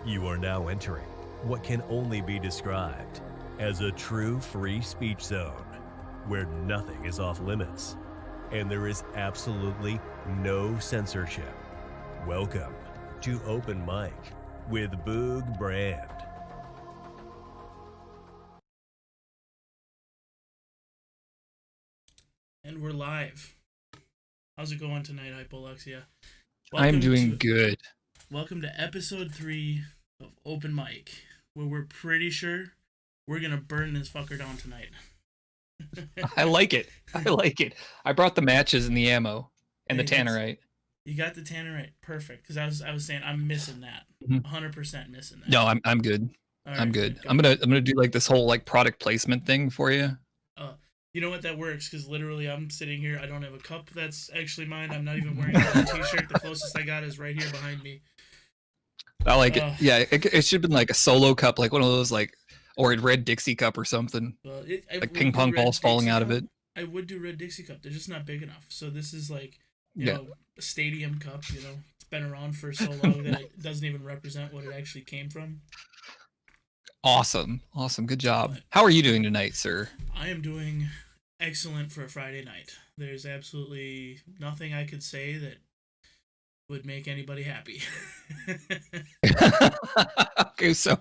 You are now entering what can only be described as a true free speech zone, where nothing is off limits and there is absolutely no censorship. Welcome to Open Mic with Boog Brand. And we're live. How's it going tonight, Hypoluxia? I'm doing good. Welcome to episode 3 of Open Mic, where we're pretty sure we're gonna burn this fucker down tonight. I like it. I brought the matches and the ammo and the tannerite. You got the tannerite, perfect. Because I was saying I'm missing that, 100% missing that. No, I'm good. Right, I'm good. I'm gonna do like this whole like product placement thing for you. You know what, that works, because literally I'm sitting here, I don't have a cup that's actually mine, I'm not even wearing a t-shirt, the closest I got is right here behind me. I like it. Yeah, it should have been like a solo cup, like one of those like, or a red Dixie cup or something. Well, like ping pong balls falling out of it. I would do red Dixie cup, they're just not big enough, so this is like, you know, a stadium cup, you know, it's been around for so long that it doesn't even represent what it actually came from. Awesome, good job. How are you doing tonight, sir? I am doing excellent for a Friday night. There's absolutely nothing I could say that would make anybody happy. Okay, so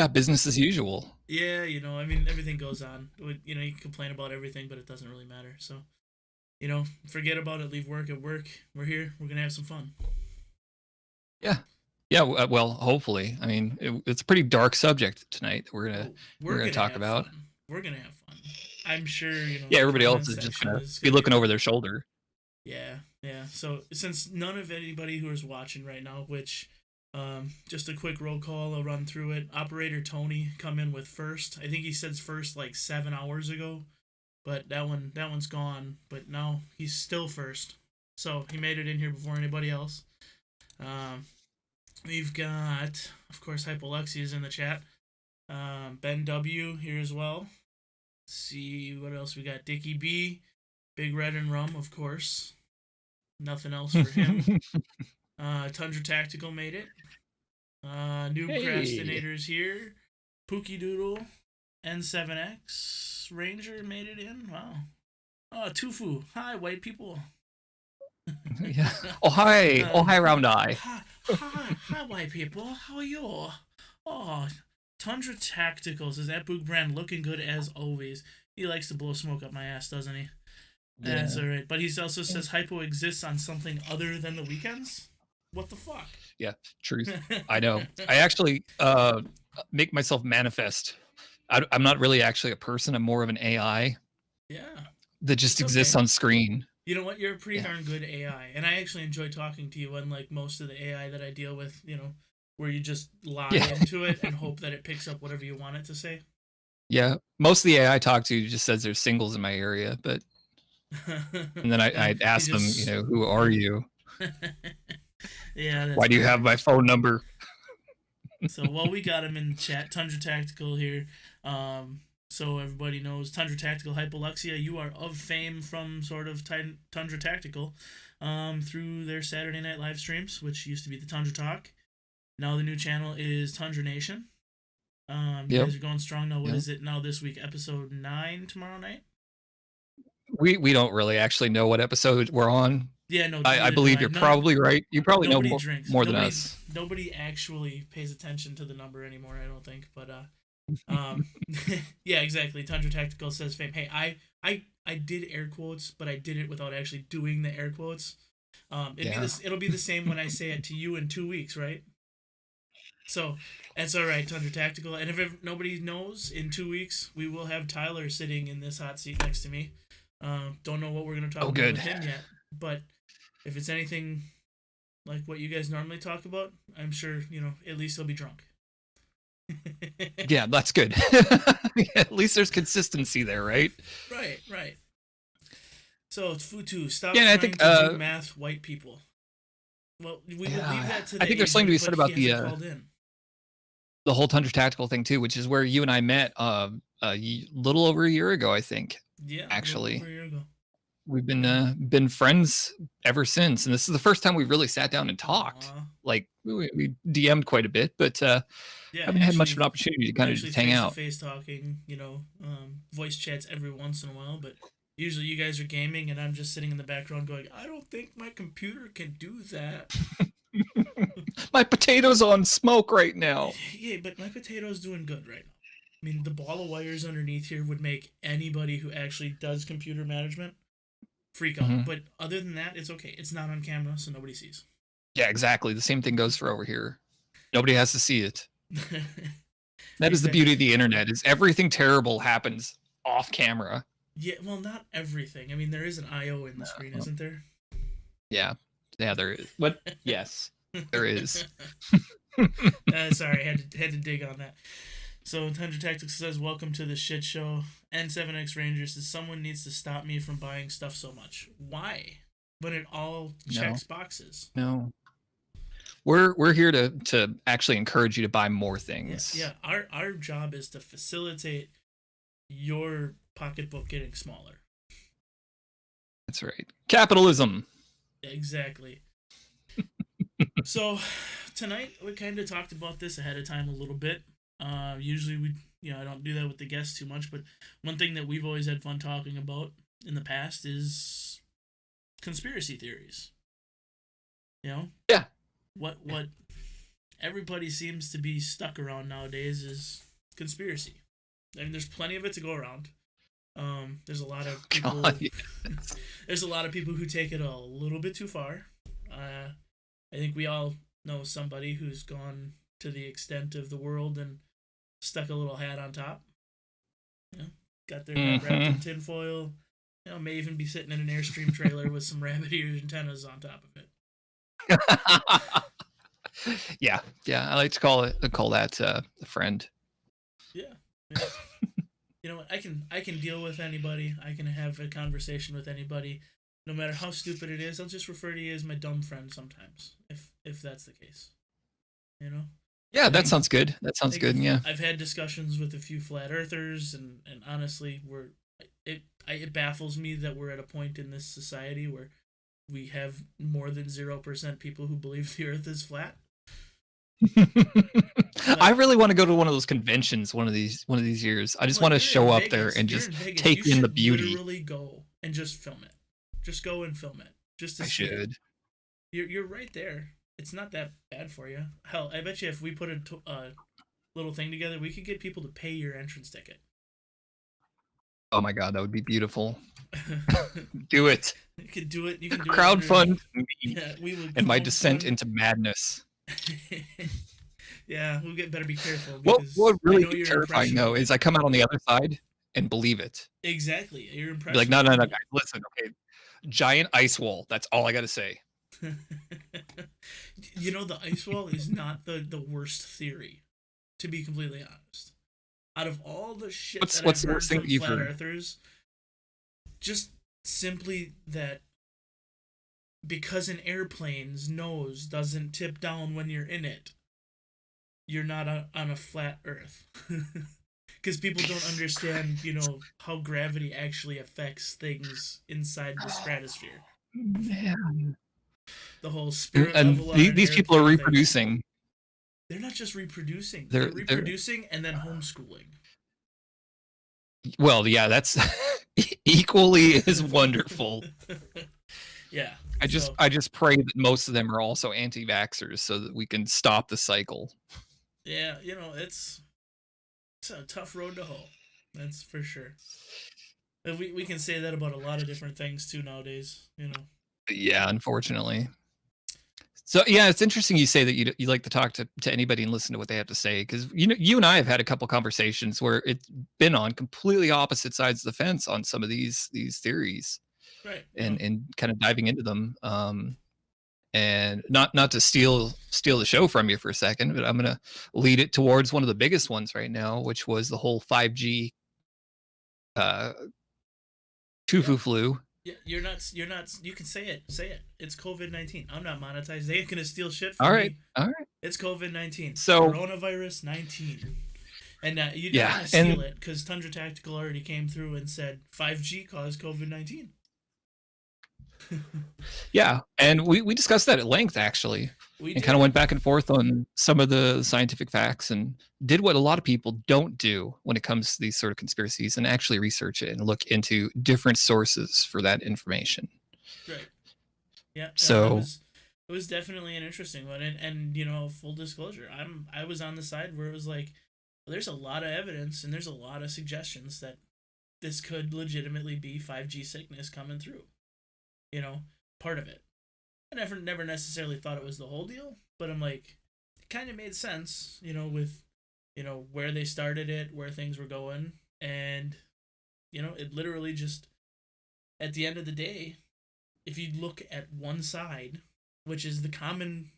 business as usual. Yeah, you know, I mean, everything goes on. You know, you can complain about everything, but it doesn't really matter. So, you know, forget about it. Leave work at work. We're here. We're gonna have some fun. Yeah. Well, hopefully. I mean, it's a pretty dark subject tonight. We're gonna talk about. Fun. We're gonna have fun. I'm sure, you know. Yeah, everybody else is just gonna be looking over their shoulder. Yeah. So since none of anybody who is watching right now, which, just a quick roll call, I'll run through it. Operator Tony come in with first. I think he said first like 7 hours ago, but that one's gone. But now he's still first, so he made it in here before anybody else. We've got, of course, Hypoluxia is in the chat. Ben W here as well. Let's see what else we got. Dickie B, Big Red and Rum, of course. Nothing else for him. Tundra Tactical made it. Procrastinators here. Pookie Doodle, N7X Ranger made it in. Wow. Tufu. Hi, white people. Yeah. Oh hi, round eye. Hi, white people. How are you? Oh, Tundra Tactical says that Boog Brand looking good as always. He likes to blow smoke up my ass, doesn't he? Yeah. That's alright. But he also says Hypo exists on something other than the weekends? What the fuck? Yeah, truth. I know. I actually make myself manifest. I'm not really actually a person. I'm more of an AI. Yeah. That just exists on screen. You know what? You're a pretty darn good AI. And I actually enjoy talking to you, unlike most of the AI that I deal with, you know, where you just lie into it and hope that it picks up whatever you want it to say. Yeah. Most of the AI I talk to just says there's singles in my area, but and then I'd ask them, you know, who are you? Yeah. Why do you have my phone number? So while we got him in chat, Tundra Tactical here. So everybody knows Tundra Tactical Hypoluxia. You are of fame from sort of Tundra Tactical through their Saturday night live streams, which used to be the Tundra Talk. Now the new channel is Tundra Nation. You guys are going strong now. What is it now this week? Episode 9 tomorrow night? We don't really actually know what episode we're on. Yeah, no. I believe you're probably right. You probably know more than us. Nobody actually pays attention to the number anymore, I don't think. But yeah, exactly. Tundra Tactical says fame. Hey, I did air quotes, but I did it without actually doing the air quotes. It'll be the same when I say it to you in 2 weeks, right? So that's all right, Tundra Tactical. And if nobody knows, in 2 weeks we will have Tyler sitting in this hot seat next to me. Don't know what we're gonna talk about with him yet, but if it's anything like what you guys normally talk about, I'm sure, you know, at least he'll be drunk. Yeah, that's good. At least there's consistency there, right? Right. So it's Futu. Stop I think, to do math, white people. Well, we will leave that to the I think there's something to be said about the whole Tundra Tactical thing too, which is where you and I met a little over a year ago, I think. Yeah, actually. a little over a year ago. we've been friends ever since, and this is the first time we've really sat down and talked. Like we DM'd quite a bit, but haven't had much of an opportunity to kind of just hang out. Face talking, voice chats every once in a while, but usually you guys are gaming and I'm just sitting in the background going, I don't think my computer can do that. My potato's on smoke right now. Yeah, but my potato's doing good right now. I mean, the ball of wires underneath here would make anybody who actually does computer management freak out. But other than that, it's okay. It's not on camera, so nobody sees. Yeah, exactly. The same thing goes for over here. Nobody has to see it. That is the beauty of the internet, is everything terrible happens off camera. Yeah, well, not everything. I mean, there is an I/O in the screen, isn't there? Yeah, there is. What? Yes, there is. Sorry, I had to dig on that. So Tundra Tactical says, welcome to the shit show. N7X Ranger says, someone needs to stop me from buying stuff so much. Why? But it all checks boxes. No. We're here to actually encourage you to buy more things. Yeah. Our job is to facilitate your pocketbook getting smaller. That's right. Capitalism. Exactly. So tonight we kind of talked about this ahead of time a little bit. Usually I don't do that with the guests too much, but one thing that we've always had fun talking about in the past is conspiracy theories. Yeah. What everybody seems to be stuck around nowadays is conspiracy. I mean, there's plenty of it to go around. There's a lot of people. There's a lot of people who take it a little bit too far. I think we all know somebody who's gone to the extent of the world and stuck a little hat on top. Got their head wrapped in tinfoil. May even be sitting in an Airstream trailer with some rabbit ears antennas on top of it. Yeah. I like to call that a friend. Yeah. You know what? I can deal with anybody. I can have a conversation with anybody, no matter how stupid it is. I'll just refer to you as my dumb friend sometimes, if that's the case. Yeah, that sounds good. That sounds good. Yeah. I've had discussions with a few flat earthers, and honestly, it baffles me that we're at a point in this society where we have more than 0% people who believe the Earth is flat. I really want to go to one of those conventions one of these years. I just want to show up there and just take in the beauty. Literally go and just film it. Just go and film it. Just to see it. You're right there. It's not that bad for you. Hell, I bet you if we put a little thing together, we could get people to pay your entrance ticket. Oh my god, that would be beautiful. Do it. You can do it. You can do crowdfund me and my descent into madness. Yeah, better be careful. What would really be terrifying though is I come out on the other side and believe it. Exactly, your impression. Be like, no, guys, listen, okay, giant ice wall. That's all I got to say. The ice wall is not the worst theory, to be completely honest. Out of all the shit what's I've the heard worst thing from you've flat heard? earthers, simply that because an airplane's nose doesn't tip down when you're in it, you're not on a flat Earth. Because people don't understand, how gravity actually affects things inside the stratosphere. Man. The whole spirit and level. These people are reproducing. Thing. They're not just reproducing. They're reproducing and then homeschooling. Well, yeah, that's equally as wonderful. Yeah. I just pray that most of them are also anti-vaxxers so that we can stop the cycle. Yeah, it's a tough road to hoe. That's for sure. We can say that about a lot of different things too nowadays, Yeah, unfortunately. So yeah, it's interesting you say that you like to talk to anybody and listen to what they have to say, because you and I have had a couple conversations where it's been on completely opposite sides of the fence on some of these theories, right? And kind of diving into them. And not to steal the show from you for a second, but I'm gonna lead it towards one of the biggest ones right now, which was the whole 5G Tufu flu. Yeah, you're not. You can say it. It's COVID-19. I'm not monetized. They ain't gonna steal shit from me. All right. It's COVID-19. So coronavirus 19. And you didn't want to steal it because Tundra Tactical already came through and said 5G caused COVID-19. Yeah, and we discussed that at length actually, We and kind of did. went back and forth on some of the scientific facts, and did what a lot of people don't do when it comes to these sort of conspiracies, and actually research it and look into different sources for that information. Right. Yeah. So It was definitely an interesting one, and you know, full disclosure, I was on the side where it was like, well, there's a lot of evidence and there's a lot of suggestions that this could legitimately be 5G sickness coming through. You know, part of it. I never necessarily thought it was the whole deal, but I'm like, it kind of made sense, you know, with, you know, where they started it, where things were going, and you know, it literally just, at the end of the day, if you look at one side, which is the common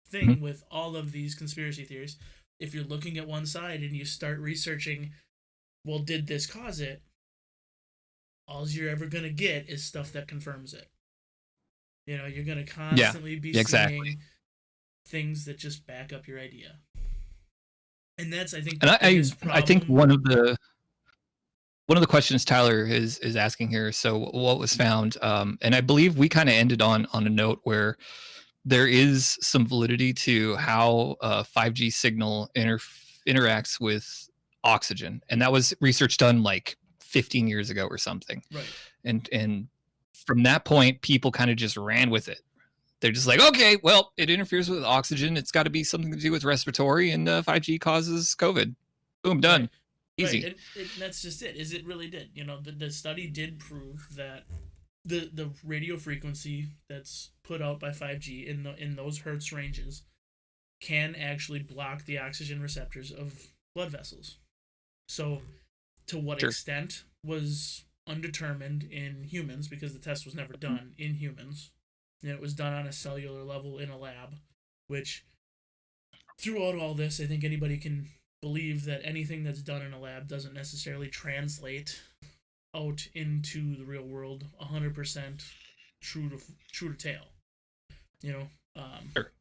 thing with all of these conspiracy theories, if you're looking at one side and you start researching, well, did this cause it? All you're ever gonna get is stuff that confirms it. You know, you're gonna constantly be exactly. seeing things that just back up your idea, and that's, I think, And the biggest I think problem. one of the questions Tyler is asking here. So what was found, and I believe we kind of ended on a note where there is some validity to how 5G signal interacts with oxygen, and that was research done like 15 years ago or something. Right. And from that point, people kind of just ran with it. They're just like, okay, well, it interferes with oxygen. It's got to be something to do with respiratory, and 5G causes COVID. Boom, done. Right. Right. Easy. And that's just it. Is it really did? You know, the study did prove that the radio frequency that's put out by 5G in those hertz ranges can actually block the oxygen receptors of blood vessels. So, to what Sure. extent was undetermined in humans, because the test was never done in humans. You know, it was done on a cellular level in a lab, which throughout all this, I think anybody can believe that anything that's done in a lab doesn't necessarily translate out into the real world 100% true to tail. You know, Sure.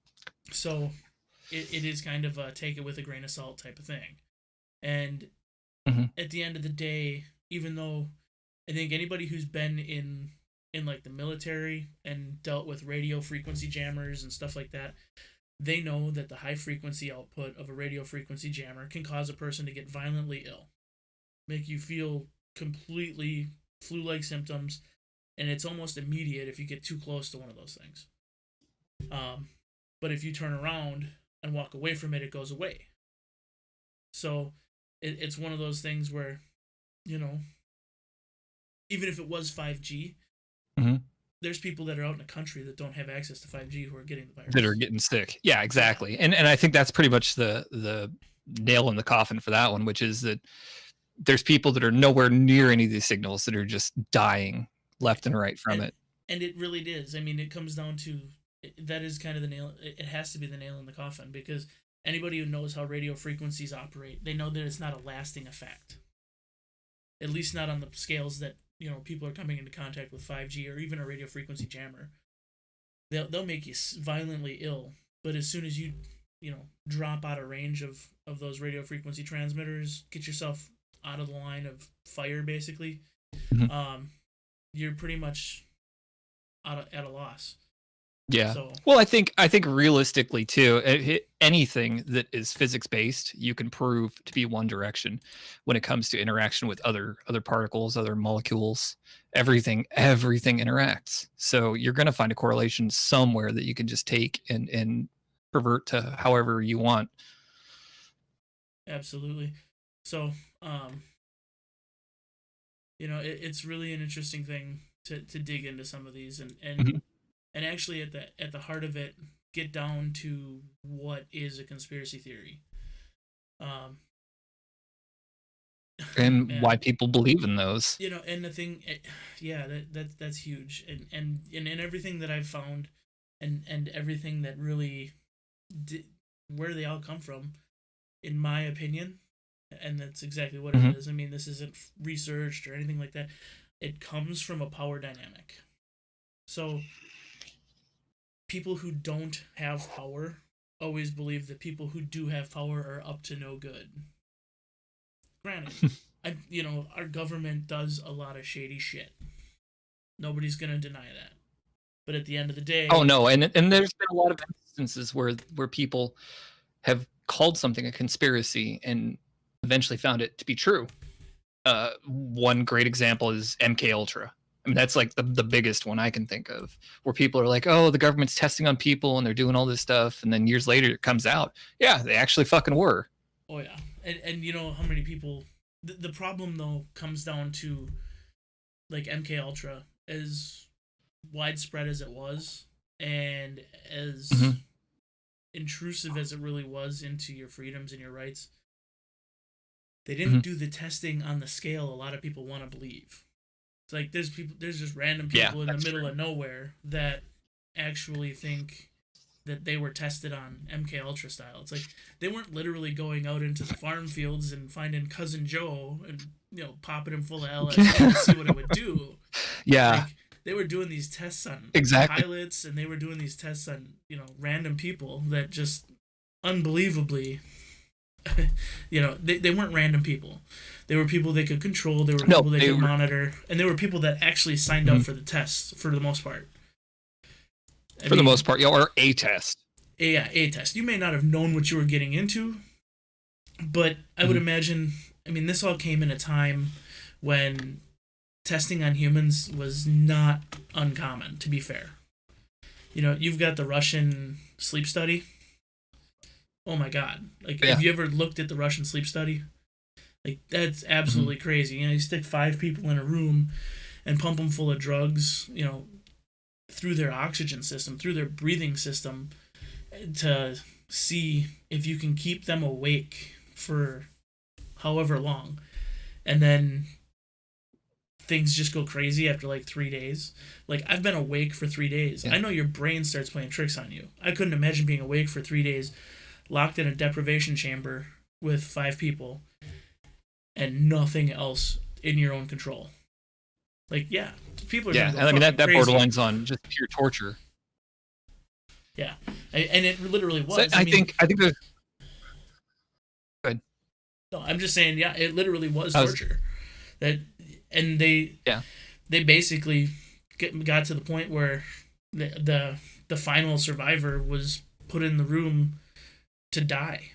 so it is kind of a take it with a grain of salt type of thing. And at the end of the day, even though I think anybody who's been in like the military and dealt with radio frequency jammers and stuff like that, they know that the high frequency output of a radio frequency jammer can cause a person to get violently ill, make you feel completely flu-like symptoms, and it's almost immediate if you get too close to one of those things. But if you turn around and walk away from it, it goes away. So it's one of those things where, you know, even if it was 5G, there's people that are out in the country that don't have access to 5G who are getting the virus. That are getting sick. Yeah, exactly. And I think that's pretty much the nail in the coffin for that one, which is that there's people that are nowhere near any of these signals that are just dying left and right from it. And it really is. I mean, it comes down to, that is kind of the nail. It has to be the nail in the coffin, because anybody who knows how radio frequencies operate, they know that it's not a lasting effect. At least not on the scales that, you know, people are coming into contact with 5G or even a radio frequency jammer. They'll make you violently ill, but as soon as you drop out of range of those radio frequency transmitters, get yourself out of the line of fire, basically, you're pretty much at a loss. Yeah. So, well, I think realistically too, anything that is physics based, you can prove to be one direction when it comes to interaction with other particles, other molecules. Everything interacts. So you're going to find a correlation somewhere that you can just take and pervert to however you want. Absolutely. So, you know, it's really an interesting thing to dig into some of these and actually at the heart of it, get down to what is a conspiracy theory, and why people believe in those. You know, and the thing, yeah, that's huge, and in everything that I've found, and everything that really where they all come from, in my opinion, and that's exactly what it is. I mean, this isn't researched or anything like that. It comes from a power dynamic. So people who don't have power always believe that people who do have power are up to no good. Granted, our government does a lot of shady shit. Nobody's gonna deny that. But at the end of the day, oh no, and there's been a lot of instances where people have called something a conspiracy and eventually found it to be true. One great example is MK Ultra. I mean, that's like the biggest one I can think of, where people are like, oh, the government's testing on people and they're doing all this stuff. And then years later it comes out, yeah, they actually fucking were. Oh, yeah. And you know how many people... The problem, though, comes down to, like, MK Ultra, as widespread as it was, and as intrusive as it really was into your freedoms and your rights, they didn't do the testing on the scale a lot of people want to believe. It's like there's just random people in the middle of nowhere that actually think that they were tested on MK Ultra style. It's like they weren't literally going out into the farm fields and finding Cousin Joe and, you know, popping him full of LSD to see what it would do. Yeah. Like, they were doing these tests on pilots, and they were doing these tests on, you know, random people that just unbelievably, you know, they weren't random people. They were people they could control. They were people they could monitor, and they were people that actually signed up for the tests for the most part. For the most part, yeah, or a test. Yeah, a test. You may not have known what you were getting into, but I would imagine, I mean, this all came in a time when testing on humans was not uncommon, to be fair. You know, you've got the Russian sleep study. Oh my God. Like, have you ever looked at the Russian sleep study? Like, that's absolutely crazy. You know, you stick 5 people in a room and pump them full of drugs, you know, through their oxygen system, through their breathing system, to see if you can keep them awake for however long. And then things just go crazy after like 3 days. Like, I've been awake for 3 days. I know your brain starts playing tricks on you. I couldn't imagine being awake for 3 days, locked in a deprivation chamber with 5 people, and nothing else in your own control. Like, yeah, people are gonna go I mean, that crazy. borderline's on just pure torture. Yeah, and it literally was. So I think there's... Good. No, I'm just saying, yeah, it literally was torture. And they basically got to the point where the final survivor was put in the room to die.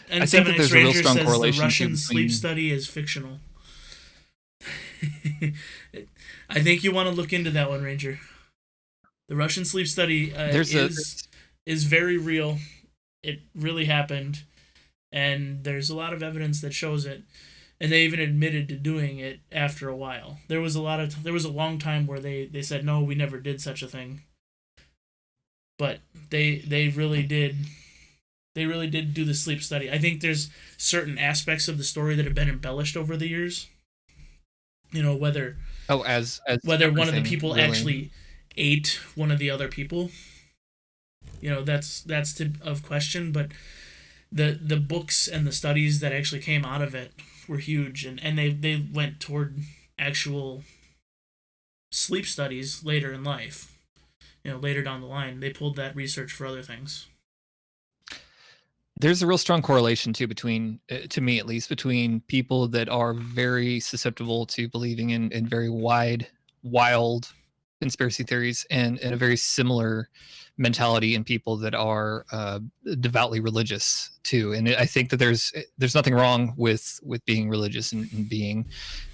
And I think that there's a real strong correlation. The Russian sleep study is fictional. I think you want to look into that one, Ranger. The Russian sleep study is very real. It really happened, and there's a lot of evidence that shows it. And they even admitted to doing it after a while. There was a long time where they said, no, we never did such a thing. But they really did. They really did do the sleep study. I think there's certain aspects of the story that have been embellished over the years. You know, whether whether one of the people really actually ate one of the other people. You know, that's of question. But the books and the studies that actually came out of it were huge, and they went toward actual sleep studies later in life. You know, later down the line, they pulled that research for other things. There's a real strong correlation too between, to me at least, between people that are very susceptible to believing in very wild conspiracy theories and a very similar mentality in people that are devoutly religious too. And I think that there's nothing wrong with being religious and being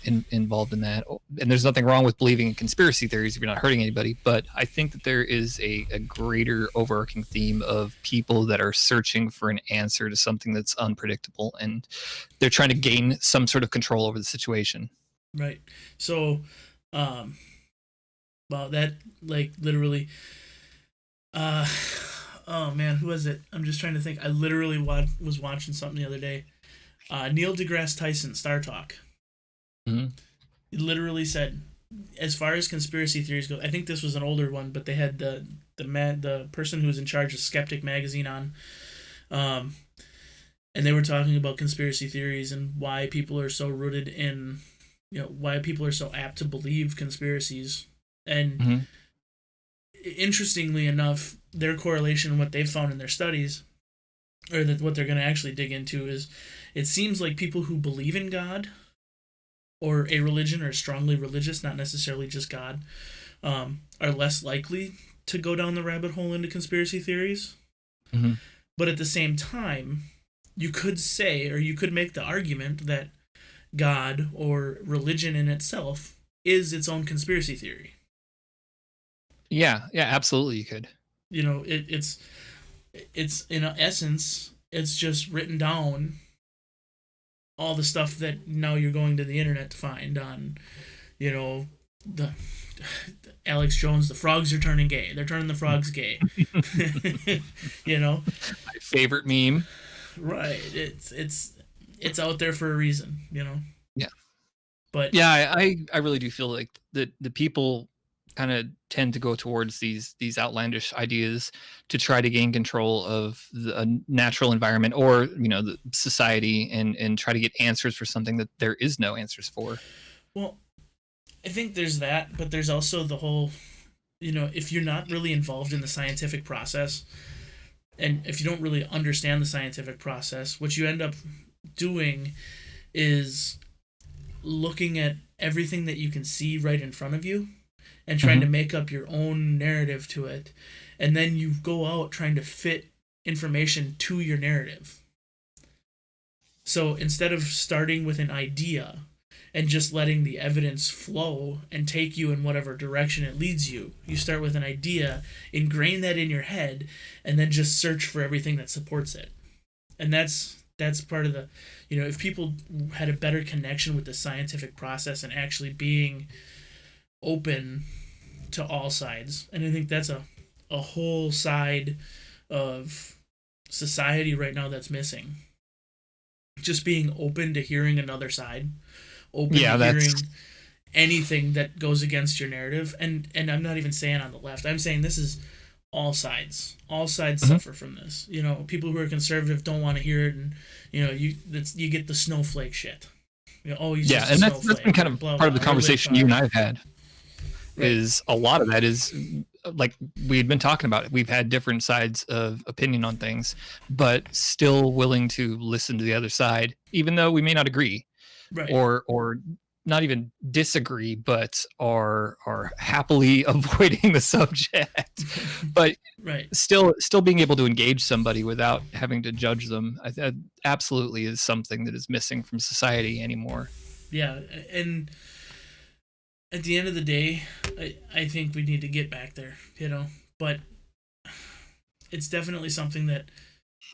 involved in that. And there's nothing wrong with believing in conspiracy theories if you're not hurting anybody. But I think that there is a greater overarching theme of people that are searching for an answer to something that's unpredictable, and they're trying to gain some sort of control over the situation. Right. So, well, that, like, literally... oh man, who was it? I'm just trying to think. I literally was watching something the other day. Neil deGrasse Tyson, Star Talk. Mm-hmm. He literally said, as far as conspiracy theories go, I think this was an older one, but they had the person who was in charge of Skeptic magazine on, and they were talking about conspiracy theories and why people are so rooted in, you know, why people are so apt to believe conspiracies. And interestingly enough, their correlation, what they've found in their studies, or what they're going to actually dig into, is it seems like people who believe in God or a religion or strongly religious, not necessarily just God, are less likely to go down the rabbit hole into conspiracy theories. Mm-hmm. But at the same time, you could say, or you could make the argument that God or religion in itself is its own conspiracy theory. Yeah, absolutely you could. You know, it's in essence, it's just written down all the stuff that now you're going to the internet to find on, you know, the Alex Jones, the frogs are turning gay. They're turning the frogs gay. You know? My favorite meme. Right. It's out there for a reason, you know? Yeah. But yeah, I really do feel like the people kind of tend to go towards these outlandish ideas to try to gain control of the natural environment or, you know, the society and try to get answers for something that there is no answers for. Well, I think there's that, but there's also the whole, you know, if you're not really involved in the scientific process, and if you don't really understand the scientific process, what you end up doing is looking at everything that you can see right in front of you and trying to make up your own narrative to it. And then you go out trying to fit information to your narrative. So instead of starting with an idea and just letting the evidence flow and take you in whatever direction it leads you, you start with an idea, ingrain that in your head, and then just search for everything that supports it. And that's part of the, you know, if people had a better connection with the scientific process and actually being open to all sides, and I think that's a whole side of society right now that's missing. Just being open to hearing another side, open to hearing anything that goes against your narrative, and I'm not even saying on the left. I'm saying this is all sides. All sides suffer from this. You know, people who are conservative don't want to hear it, and you know, you get the snowflake shit. You know, oh, he's just a and that's snowflake, been kind of blah, part of blah, the conversation you and I've had. Right. Is a lot of that is like we had been talking about it. We've had different sides of opinion on things, but still willing to listen to the other side, even though we may not agree, right, or not even disagree, but are happily avoiding the subject, but right, still being able to engage somebody without having to judge them. That absolutely is something that is missing from society anymore. Yeah, and at the end of the day, I think we need to get back there, you know, but it's definitely something that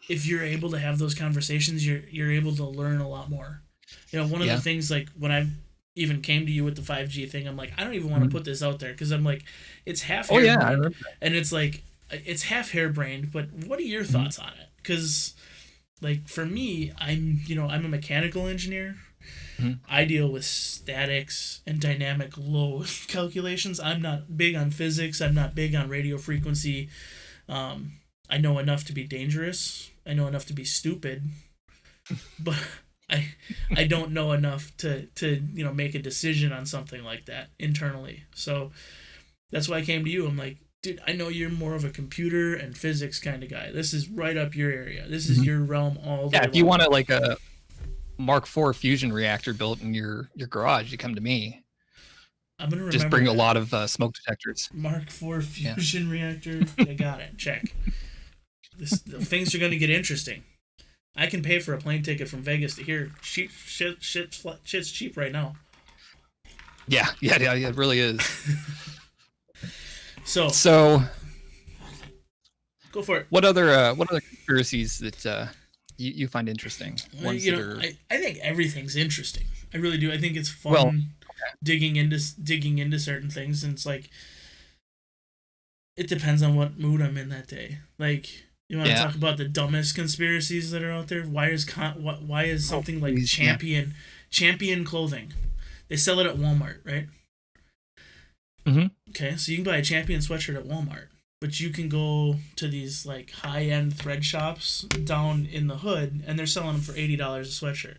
if you're able to have those conversations, you're able to learn a lot more. You know, one of the things, like when I even came to you with the 5G thing, I'm like, I don't even want to put this out there because I'm like, it's half harebrained, I remember that. and it's like, it's half harebrained, but what are your thoughts on it? Because like for me, I'm a mechanical engineer. I deal with statics and dynamic load calculations. I'm not big on physics. I'm not big on radio frequency. I know enough to be dangerous. I know enough to be stupid, but I don't know enough to make a decision on something like that internally. So that's why I came to you. I'm like, dude, I know you're more of a computer and physics kind of guy. This is right up your area. This is your realm all day long. If you want like a Mark IV fusion reactor built in your garage, you come to me. I'm gonna just bring a lot of smoke detectors. Mark IV fusion reactor. I got it. Check. Things are gonna get interesting. I can pay for a plane ticket from Vegas to here. Shit's cheap right now. Yeah, it really is. So go for it. What other conspiracies that you find interesting? I think everything's interesting. I really do. I think it's fun digging into certain things, and it's like it depends on what mood I'm in that day. Like, you want to talk about the dumbest conspiracies that are out there? Why is something like Champion clothing? They sell it at Walmart, right? Okay, so you can buy a Champion sweatshirt at Walmart. But you can go to these like high-end thread shops down in the hood, and they're selling them for $80 a sweatshirt.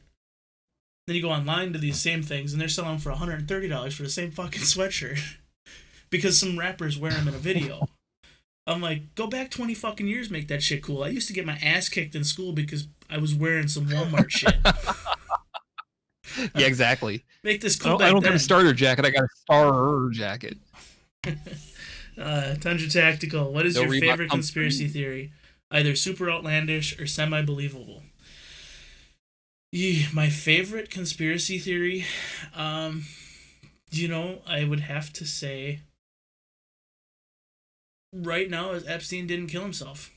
Then you go online to these same things, and they're selling them for $130 for the same fucking sweatshirt because some rappers wear them in a video. I'm like, go back 20 fucking years, make that shit cool. I used to get my ass kicked in school because I was wearing some Walmart shit. Yeah, exactly. Make this cool. I don't got a starter jacket. I got a starer jacket. Tundra Tactical. What is No your Reebok favorite conspiracy theory? Either super outlandish or semi-believable. My favorite conspiracy theory, I would have to say right now is Epstein didn't kill himself.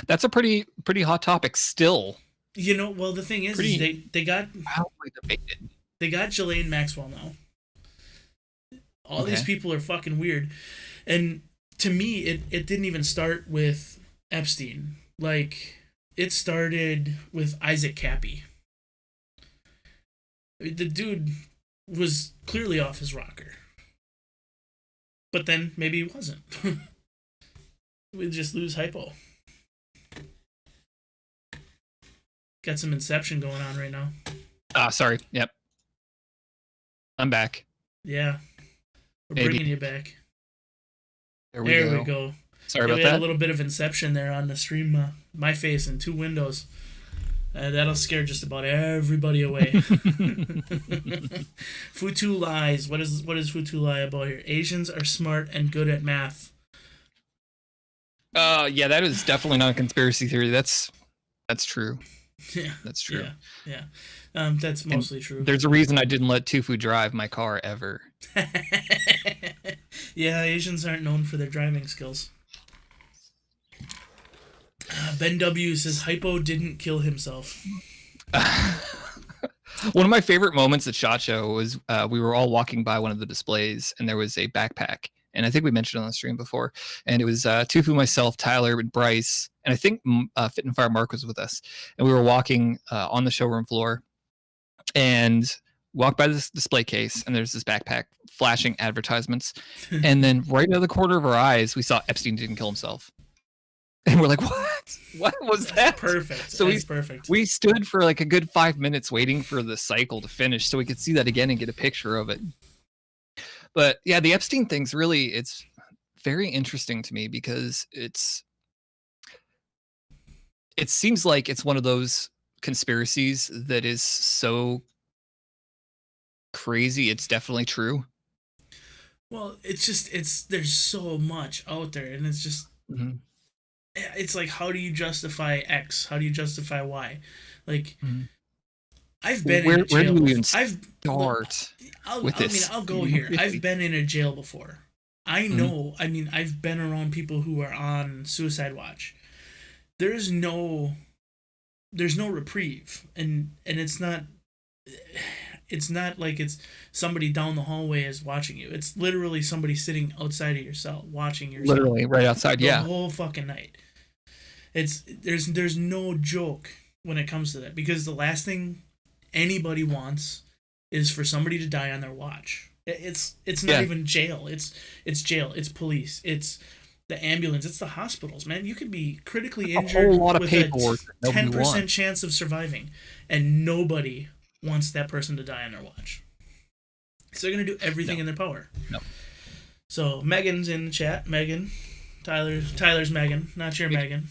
That's a pretty hot topic still. Well, the thing is they got debated. They got Ghislaine Maxwell now. All these people are fucking weird. And to me, it didn't even start with Epstein. Like, it started with Isaac Cappy. The dude was clearly off his rocker. But then maybe he wasn't. We just lose hypo. Got some Inception going on right now. Sorry. Yep. I'm back. Yeah. We're bringing you back. There we go. Sorry about we that. had a little bit of Inception there on the stream. My face and 2 windows. That'll scare just about everybody away. Futu lies. What is Futu lie about here? Asians are smart and good at math. Yeah, that is definitely not a conspiracy theory. That's true. Yeah, that's true. Yeah. That's mostly true. There's a reason I didn't let Tufu drive my car ever. Yeah, Asians aren't known for their driving skills. Ben W says Hypo didn't kill himself. One of my favorite moments at SHOT Show was we were all walking by one of the displays, and there was a backpack. And I think we mentioned it on the stream before. And it was Tufu, myself, Tyler, and Bryce. And I think Fit and Fire Mark was with us. And we were walking on the showroom floor and walked by this display case. And there's this backpack flashing advertisements. And then right out of the corner of our eyes, we saw Epstein didn't kill himself. And we're like, what? What was that? Perfect. So perfect. We stood for like a good 5 minutes waiting for the cycle to finish so we could see that again and get a picture of it. But yeah, the Epstein thing's really, it's very interesting to me because it seems like it's one of those conspiracies that is so crazy. It's definitely true. Well, there's so much out there, and it's just, it's like, how do you justify X? How do you justify Y? Like, I've been in a jail. Where do you even start with this? I'll go here. I've been in a jail before. I know. I've been around people who are on suicide watch. There's no reprieve, and it's not like it's somebody down the hallway is watching you. It's literally somebody sitting outside of your cell watching your literally right outside. The whole fucking night. There's no joke when it comes to that, because the last thing anybody wants is for somebody to die on their watch. It's not even jail. It's jail. It's police. It's the ambulance. It's the hospitals, man. You could be critically injured with a 10% chance of surviving, and nobody wants that person to die on their watch. So they're gonna do everything in their power. No. So Megan's in the chat. Megan, Tyler's Megan, not your Megan.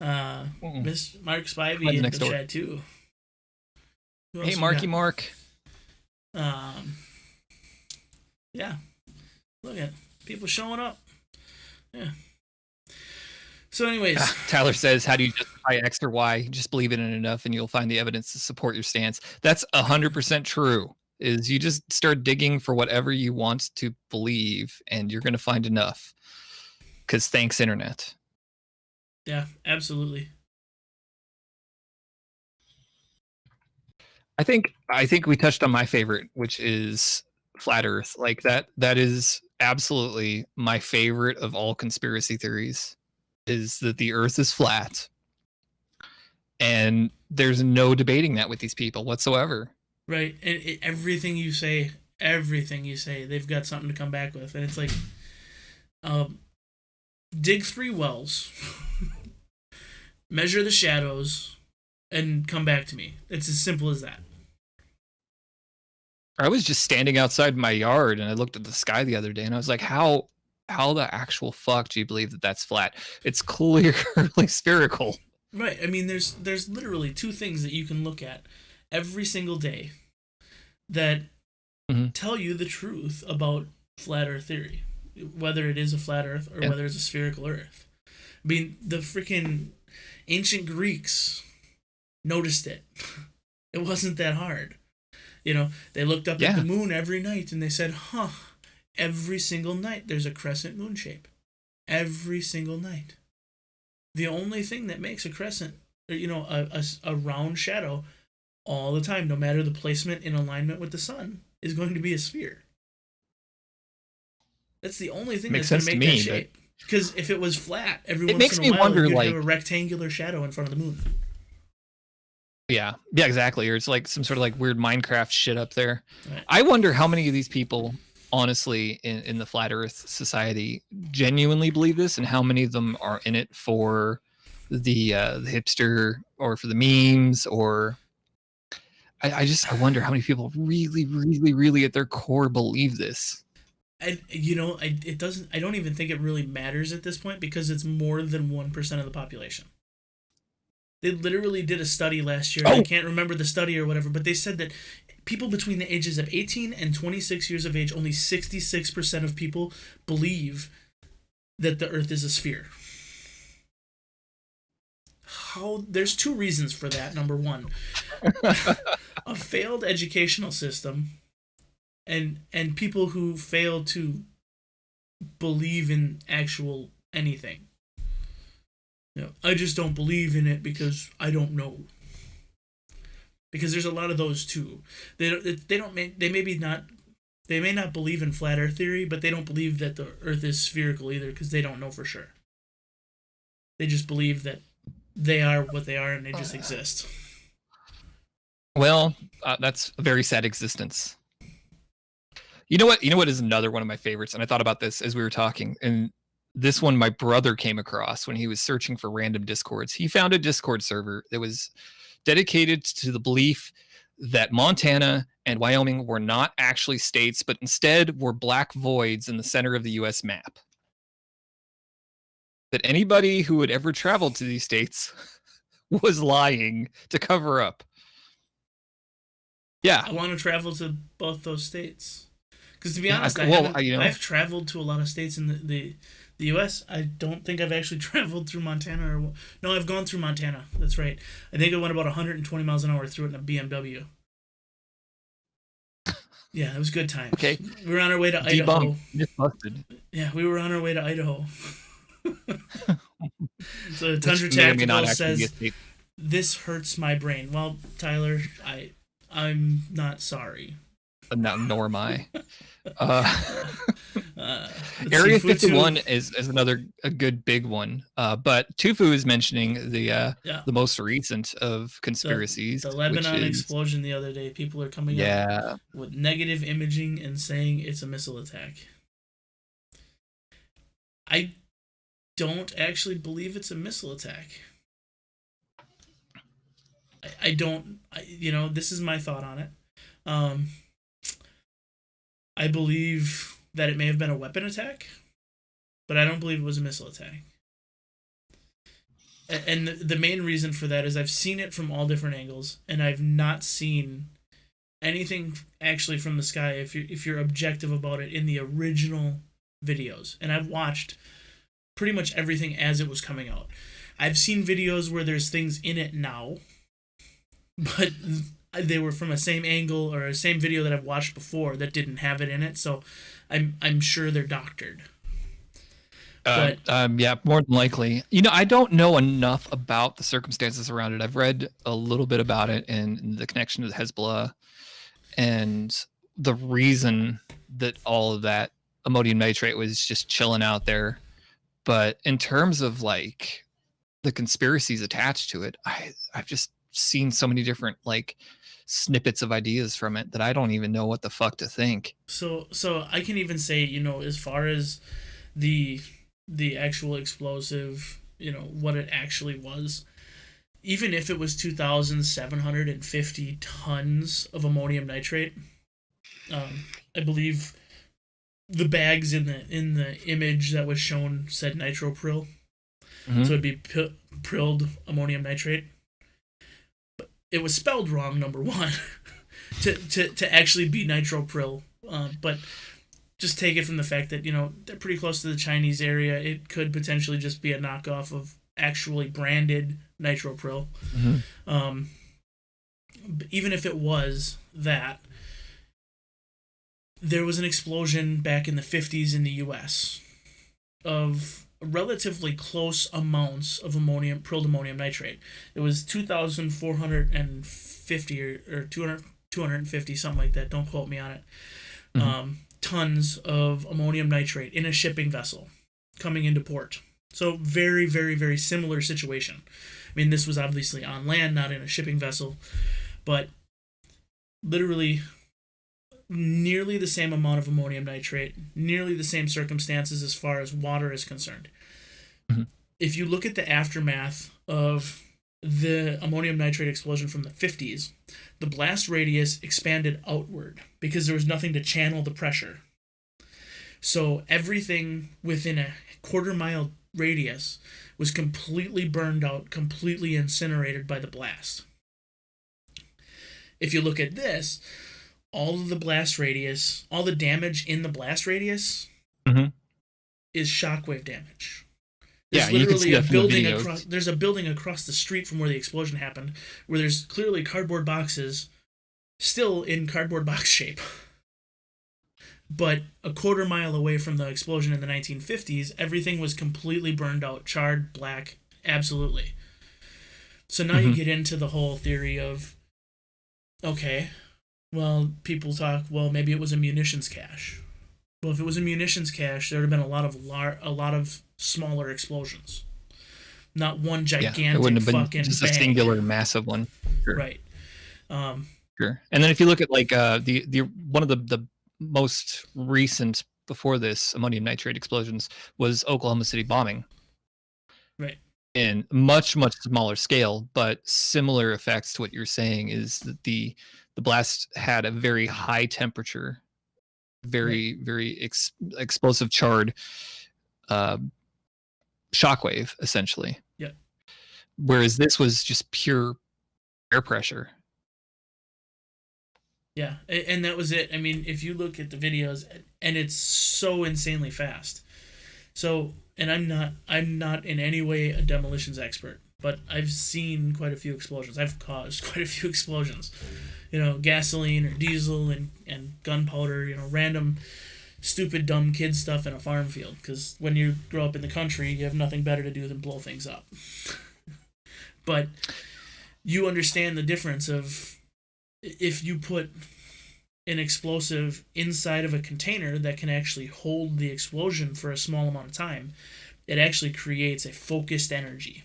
Miss Mark Spivey in the chat too. Hey, Marky Mark. Yeah. Look at people showing up. Yeah. So anyways. Tyler says, how do you justify X or Y? Just believe in it enough and you'll find the evidence to support your stance. That's 100% true. Is you just start digging for whatever you want to believe and you're going to find enough. Because thanks, internet. Yeah, absolutely. I think we touched on my favorite, which is flat Earth. Like that is absolutely my favorite of all conspiracy theories, is that the Earth is flat. And there's no debating that with these people whatsoever. Right. And everything you say, they've got something to come back with. And it's like, dig 3 wells, measure the shadows, and come back to me. It's as simple as that. I was just standing outside my yard and I looked at the sky the other day and I was like, how the actual fuck do you believe that that's flat? It's clearly spherical. Right. I mean, there's literally two things that you can look at every single day that tell you the truth about flat Earth theory, whether it is a flat Earth or whether it's a spherical Earth. I mean, the freaking ancient Greeks noticed it. It wasn't that hard. You know, they looked up at the moon every night and they said, huh, every single night there's a crescent moon shape. Every single night. The only thing that makes a crescent, or, you know, a round shadow all the time, no matter the placement in alignment with the sun, is going to be a sphere. That's the only thing that's going to make that shape. Because if it was flat, every once in a while, you'd have a rectangular shadow in front of the moon. Yeah, exactly. Or it's like some sort of like weird Minecraft shit up there. Right. I wonder how many of these people, honestly, in the Flat Earth Society genuinely believe this, and how many of them are in it for the hipster or for the memes, or I wonder how many people really, really, really at their core believe this. And you know, I don't even think it really matters at this point, because it's more than 1% of the population. They literally did a study last year. I can't remember the study or whatever, but they said that people between the ages of 18 and 26 years of age, only 66% of people believe that the Earth is a sphere. There's two reasons for that. Number one, a failed educational system, and people who fail to believe in actual anything. You know, I just don't believe in it because I don't know. Because there's a lot of those too. They may not believe in flat Earth theory, but they don't believe that the Earth is spherical either, because they don't know for sure. They just believe that they are what they are and they just exist. Well, that's a very sad existence. You know what is another one of my favorites, and I thought about this as we were talking, and this one my brother came across when he was searching for random Discords. He found a Discord server that was dedicated to the belief that Montana and Wyoming were not actually states, but instead were black voids in the center of the U.S. map. That anybody who had ever traveled to these states was lying to cover up. Yeah. I want to travel to both those states. Because to be honest, I've traveled to a lot of states in the U.S. I don't think I've actually traveled through Montana. No, I've gone through Montana. That's right. I think I went about 120 miles an hour through it in a BMW. Yeah, it was a good time. Okay. We were on our way to Idaho. Just busted. Yeah, we were on our way to Idaho. So Tundra Tactical says, "This hurts my brain." Well, Tyler, I'm not sorry. Nor am I. Area 51 is another a good big one. But Tufu is mentioning the most recent of conspiracies. The Lebanon explosion the other day. People are coming up with negative imaging and saying it's a missile attack. I don't actually believe it's a missile attack. I don't. This is my thought on it. I believe that it may have been a weapon attack, but I don't believe it was a missile attack. And the main reason for that is I've seen it from all different angles, and I've not seen anything actually from the sky, if you're objective about it, in the original videos. And I've watched pretty much everything as it was coming out. I've seen videos where there's things in it now, but they were from a same angle or a same video that I've watched before that didn't have it in it, so I'm sure they're doctored. But more than likely. I don't know enough about the circumstances around it. I've read a little bit about it and the connection to Hezbollah and the reason that all of that ammonium nitrate was just chilling out there. But in terms of like the conspiracies attached to it, I've just seen so many different like snippets of ideas from it that I don't even know what the fuck to think. So I can even say, as far as the actual explosive, what it actually was, even if it was 2,750 tons of ammonium nitrate, I believe the bags in the image that was shown said nitropryl. So it'd be prilled ammonium nitrate. But it was spelled wrong, number one, to actually be nitroprill. But just take it from the fact that, they're pretty close to the Chinese area. It could potentially just be a knockoff of actually branded nitroprill. Even if it was that, there was an explosion back in the 50s in the U.S. of relatively close amounts of prilled ammonium nitrate. It was 2,450 or 250, something like that. Don't quote me on it. Tons of ammonium nitrate in a shipping vessel coming into port. So very, very, very similar situation. I mean, this was obviously on land, not in a shipping vessel, but literally nearly the same amount of ammonium nitrate, nearly the same circumstances as far as water is concerned. If you look at the aftermath of the ammonium nitrate explosion from the 50s, the blast radius expanded outward because there was nothing to channel the pressure. So everything within a quarter-mile radius was completely burned out, completely incinerated by the blast. If you look at this, all of the blast radius, all the damage in the blast radius is shockwave damage. There's literally a building across. There's a building across the street from where the explosion happened, where there's clearly cardboard boxes, still in cardboard box shape. But a quarter mile away from the explosion in the 1950s, everything was completely burned out, charred, black, absolutely. So now you get into the whole theory of, okay, well, people talk, well, maybe it was a munitions cache. Well, if it was a munitions cache, there would have been a lot of smaller explosions. Not one gigantic it wouldn't have been fucking just bang. a singular massive one. Sure. Right. Sure. And then if you look at like the one of the most recent before this ammonium nitrate explosions was Oklahoma City bombing. Right. In much, much smaller scale, but similar effects to what you're saying is that the blast had a very high temperature, very, very explosive charred shockwave, essentially. Yeah. Whereas this was just pure air pressure. Yeah, and that was it. I mean, if you look at the videos, and it's so insanely fast. So, and I'm not in any way a demolitions expert, but I've seen quite a few explosions. I've caused quite a few explosions. Gasoline or diesel and gunpowder, random stupid, dumb kid stuff in a farm field. Because when you grow up in the country, you have nothing better to do than blow things up. But you understand the difference of if you put an explosive inside of a container that can actually hold the explosion for a small amount of time, it actually creates a focused energy.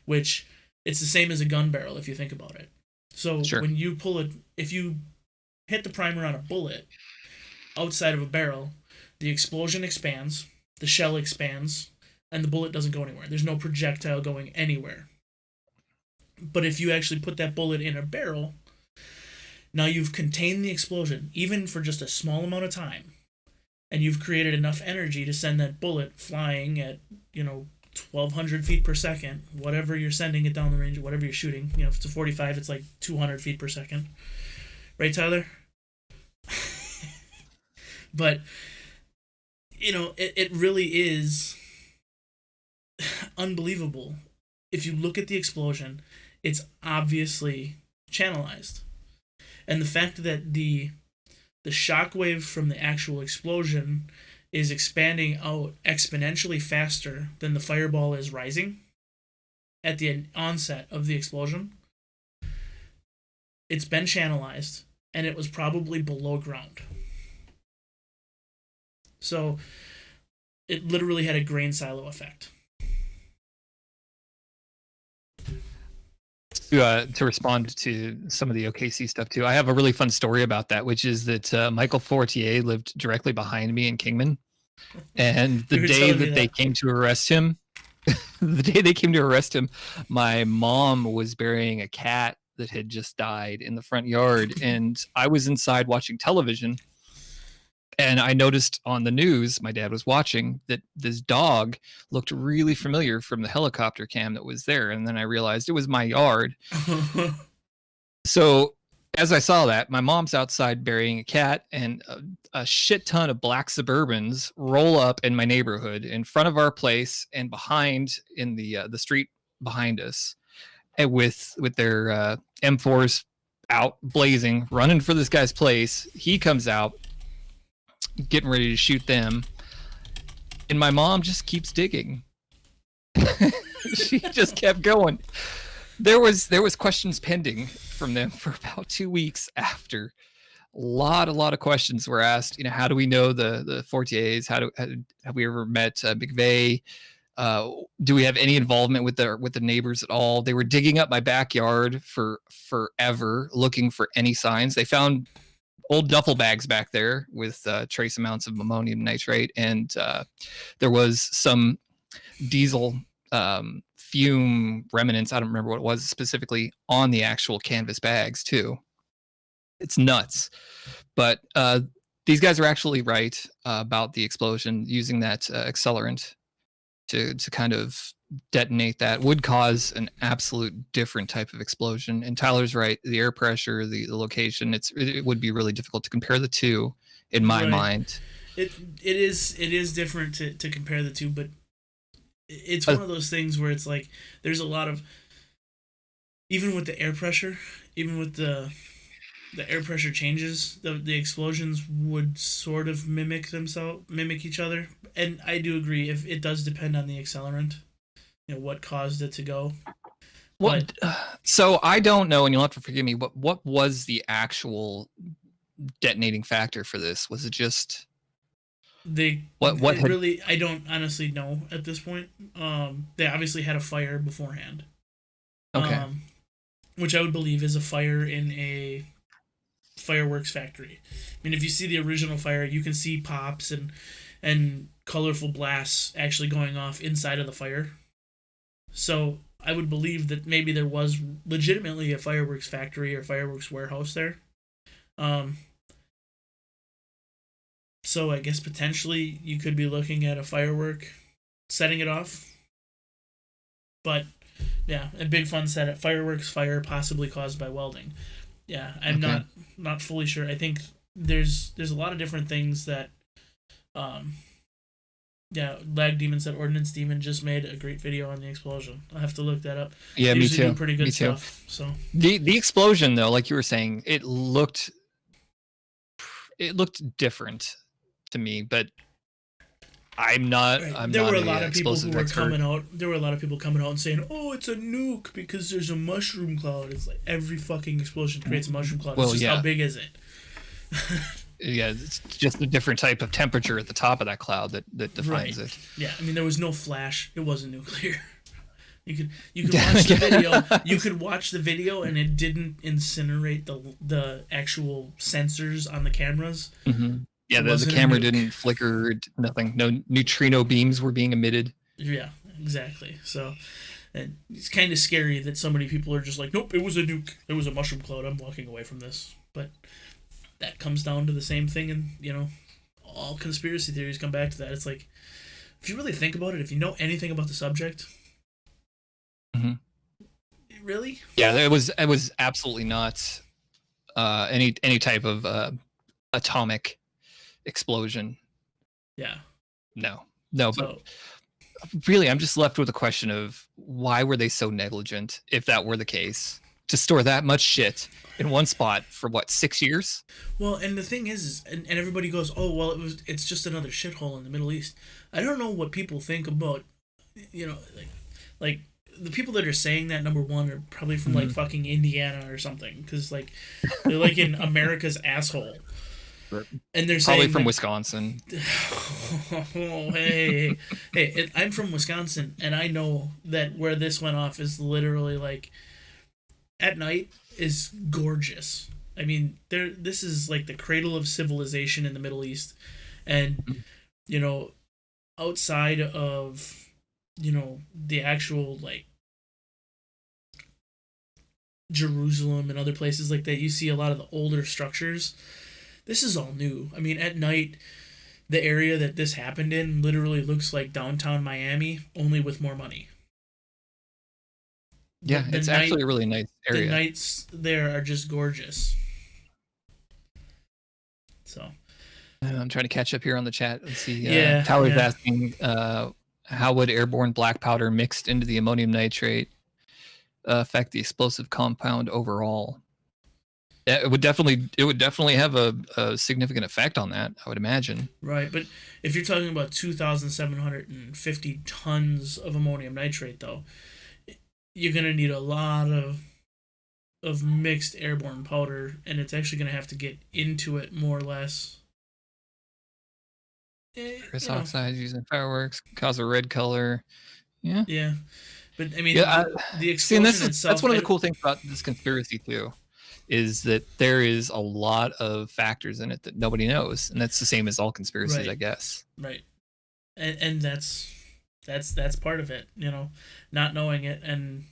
Which, it's the same as a gun barrel if you think about it. So when you if you hit the primer on a bullet outside of a barrel, the explosion expands, the shell expands, and the bullet doesn't go anywhere. There's no projectile going anywhere. But if you actually put that bullet in a barrel, now you've contained the explosion, even for just a small amount of time, and you've created enough energy to send that bullet flying at, 1,200 feet per second, whatever you're sending it down the range, whatever you're shooting. If it's a 45, it's like 200 feet per second. Right, Tyler? But, it really is unbelievable. If you look at the explosion, it's obviously channelized. And the fact that the shockwave from the actual explosion is expanding out exponentially faster than the fireball is rising at the onset of the explosion, it's been channelized, and it was probably below ground. So it literally had a grain silo effect. To respond to some of the OKC stuff too, I have a really fun story about that, which is that Michael Fortier lived directly behind me in Kingman, and the day that they came to arrest him, my mom was burying a cat that had just died in the front yard, and I was inside watching television, And I noticed on the news, my dad was watching, that this dog looked really familiar from the helicopter cam that was there. And then I realized it was my yard. So as I saw that, my mom's outside burying a cat, and a shit ton of black Suburbans roll up in my neighborhood in front of our place and behind in the street behind us, and with their M4s out blazing, running for this guy's place. He comes out, getting ready to shoot them, and my mom just keeps digging. She just kept going. There was questions pending from them for about 2 weeks after. A lot of questions were asked. You know, how do we know the Fortiers? Have we ever met McVeigh? Do we have any involvement with the neighbors at all? They were digging up my backyard for forever, looking for any signs. They found old duffel bags back there with trace amounts of ammonium nitrate, and there was some diesel fume remnants. I don't remember what it was specifically on the actual canvas bags too. It's nuts. But these guys are actually right about the explosion. Using that accelerant to kind of detonate that would cause an absolute different type of explosion. And Tyler's right. The air pressure, the location, it would be really difficult to compare the two in my mind. It is different to compare the two, but it's one of those things where it's like there's a lot of, even with the air pressure, even with the air pressure changes, the explosions would sort of mimic each other. And I do agree, if it does depend on the accelerant, you know, what caused it to go. What? So I don't know, and you'll have to forgive me. What was the actual detonating factor for this? Was it just really? I don't honestly know at this point. They obviously had a fire beforehand. Okay. Which I would believe is a fire in a fireworks factory. I mean, if you see the original fire, you can see pops and colorful blasts actually going off inside of the fire. So I would believe that maybe there was legitimately a fireworks factory or fireworks warehouse there. So I guess potentially you could be looking at a firework setting it off. But yeah, and Big Fun said it, fireworks fire possibly caused by welding. Yeah, I'm not fully sure. I think there's a lot of different things that Lag Demon said Ordnance Demon just made a great video on the explosion. I'll have to look that up. Yeah, me too. Do pretty good stuff. So the explosion, though, like you were saying, it looked different to me, but I'm not. There were a lot of people who were coming out. There were a lot of people coming out and saying, "Oh, it's a nuke because there's a mushroom cloud." It's like every fucking explosion creates a mushroom cloud. Well, it's just how big is it? Yeah, it's just a different type of temperature at the top of that cloud that defines it. Yeah, I mean, there was no flash. It wasn't nuclear. You could watch the video. You could watch the video, and it didn't incinerate the actual sensors on the cameras. Mm-hmm. Yeah, the camera didn't flicker. Nothing. No neutrino beams were being emitted. Yeah, exactly. So, and it's kind of scary that so many people are just like, "Nope, it was a nuke. It was a mushroom cloud. I'm walking away from this." But that comes down to the same thing, and all conspiracy theories come back to that. It's like, if you really think about it, if you know anything about the subject, really, yeah, it was absolutely not any type of atomic explosion. Yeah, no, but really, I'm just left with a question of why were they so negligent, if that were the case, to store that much shit in one spot for 6 years? Well, and the thing is and everybody goes, "Oh, well, it's just another shithole in the Middle East." I don't know what people think about, like the people that are saying that, number one, are probably from like fucking Indiana or something, because they're like in America's asshole. And they're probably saying from Wisconsin. Oh, hey, I'm from Wisconsin, and I know that where this went off is literally like at night is gorgeous. I mean, this is like the cradle of civilization in the Middle East, and outside of the actual like Jerusalem and other places like that, you see a lot of the older structures this is all new. I mean, at night, the area that this happened in literally looks like downtown Miami, only with more money. Yeah, it's actually a really nice area. The nights there are just gorgeous. So I'm trying to catch up here on the chat. Let's see. Tyler's asking, how would airborne black powder mixed into the ammonium nitrate affect the explosive compound overall? It would definitely have a significant effect on that, I would imagine. Right, but if you're talking about 2,750 tons of ammonium nitrate, though, you're gonna need a lot of mixed airborne powder, and it's actually gonna have to get into it more or less. Ferrous oxide using fireworks cause a red color. Yeah. Yeah, but I mean, the explosion itself. That's one of the cool things about this conspiracy too, is that there is a lot of factors in it that nobody knows, and that's the same as all conspiracies, I guess. Right, and that's part of it, not knowing it and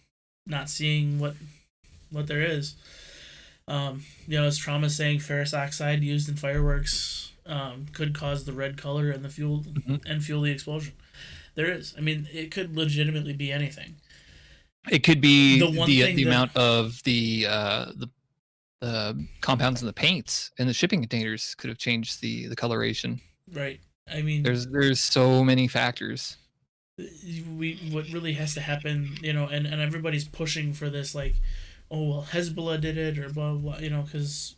not seeing what there is. As Trauma saying, ferrous oxide used in fireworks could cause the red color and the fuel and fuel the explosion. There is. I mean, it could legitimately be anything. It could be the amount of the compounds in the paints and the shipping containers could have changed the coloration. Right. I mean, there's so many factors. What really has to happen, and everybody's pushing for this, like, oh well, Hezbollah did it or blah blah, because.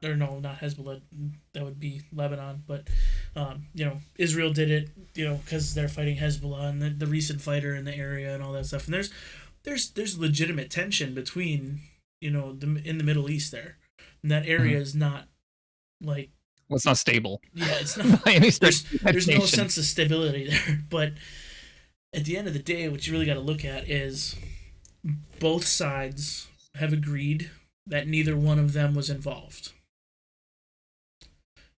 Or no, not Hezbollah. That would be Lebanon. But, Israel did it, because they're fighting Hezbollah and the recent fighter in the area and all that stuff. And there's legitimate tension between, in the Middle East there. And that area is not, like... Well, it's not stable. Yeah, it's not... there's no sense of stability there. But at the end of the day, what you really got to look at is both sides have agreed that neither one of them was involved.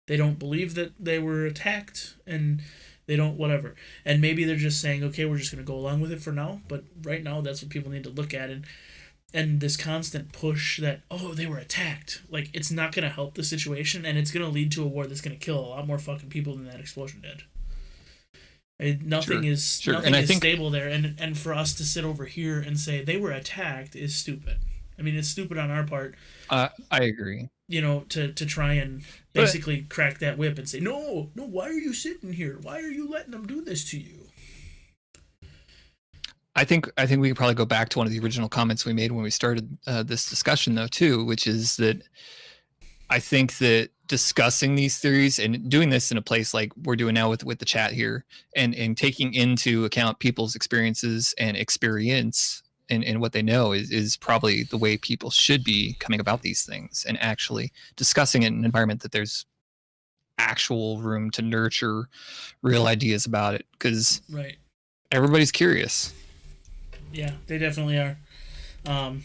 They don't believe that they were attacked, and they don't whatever. And maybe they're just saying, okay, we're just going to go along with it for now. But right now, that's what people need to look at. And this constant push that, oh, they were attacked. Like, it's not going to help the situation, and it's going to lead to a war that's going to kill a lot more fucking people than that explosion did. Nothing is stable there. And for us to sit over here and say they were attacked is stupid. I mean, it's stupid on our part. I agree. To try and basically crack that whip and say, no, why are you sitting here? Why are you letting them do this to you? I think we could probably go back to one of the original comments we made when we started this discussion, though, too, which is that I think that discussing these theories and doing this in a place like we're doing now with the chat here, and taking into account people's experiences and experience and what they know is probably the way people should be coming about these things, and actually discussing it in an environment that there's actual room to nurture real ideas about it, because everybody's curious. Yeah, they definitely are. And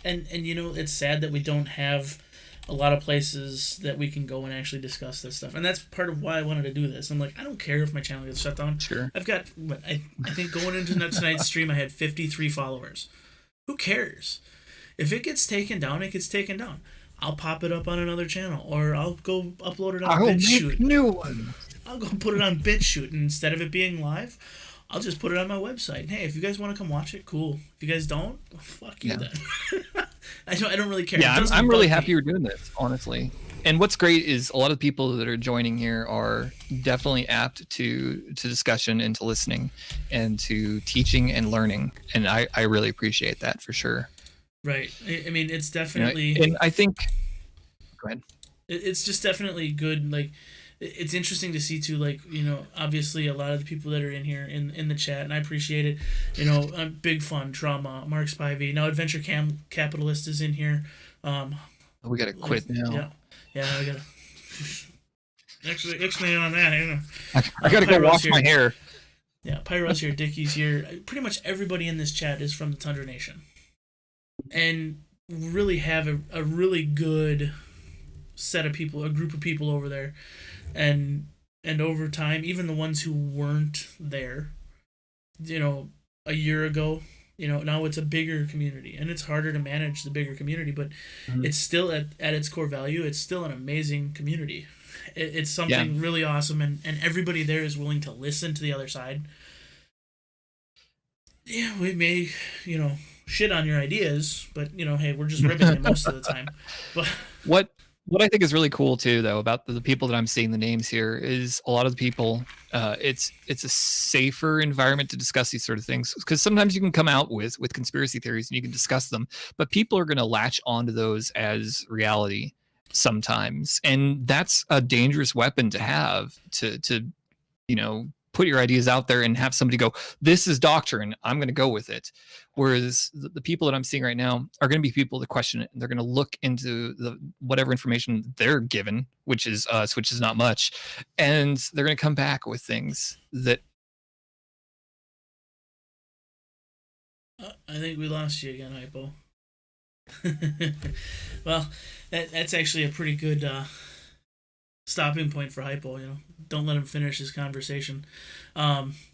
it's sad that we don't have a lot of places that we can go and actually discuss this stuff. And that's part of why I wanted to do this. I'm like, I don't care if my channel gets shut down. Sure. I've got, I think going into tonight's stream, I had 53 followers. Who cares? If it gets taken down, it gets taken down. I'll pop it up on another channel, or I'll go upload it on BitChute. Make new one. I'll go put it on BitChute, and instead of it being live, I'll just put it on my website. And hey, if you guys want to come watch it, cool. If you guys don't, well, fuck you then. I don't really care. Yeah, I'm really happy you're doing this, honestly. And what's great is a lot of the people that are joining here are definitely apt to discussion and to listening and to teaching and learning. And I really appreciate that for sure. Right. I mean, it's definitely... and I think... Go ahead. It's just definitely good, like... It's interesting to see too, like, obviously a lot of the people that are in here in the chat, and I appreciate it. Big Fun, Trauma, Mark Spivey, now Adventure Capitalist is in here. We gotta quit now. Yeah, I gotta. Actually, ixnay on that. I gotta go wash my hair. Yeah, Pyro's here, Dickie's here. Pretty much everybody in this chat is from the Tundra Nation, and really have a really good set of people, a group of people over there. And over time, even the ones who weren't there, a year ago, now it's a bigger community, and it's harder to manage the bigger community, but it's still at its core value, it's still an amazing community. It's something really awesome, and everybody there is willing to listen to the other side. Yeah, we may, shit on your ideas, but hey, we're just ribbing it most of the time. But what I think is really cool too, though, about the people that I'm seeing the names here is a lot of the people. It's a safer environment to discuss these sort of things, because sometimes you can come out with conspiracy theories and you can discuss them, but people are going to latch onto those as reality sometimes, and that's a dangerous weapon to have to put your ideas out there and have somebody go, this is doctrine, I'm going to go with it. Whereas the people that I'm seeing right now are going to be people that question it, and they're going to look into the whatever information they're given, which is not much, and they're going to come back with things that. I think we lost you again, Hypo. Well, that's actually a pretty good stopping point for Hypo. Don't let him finish his conversation.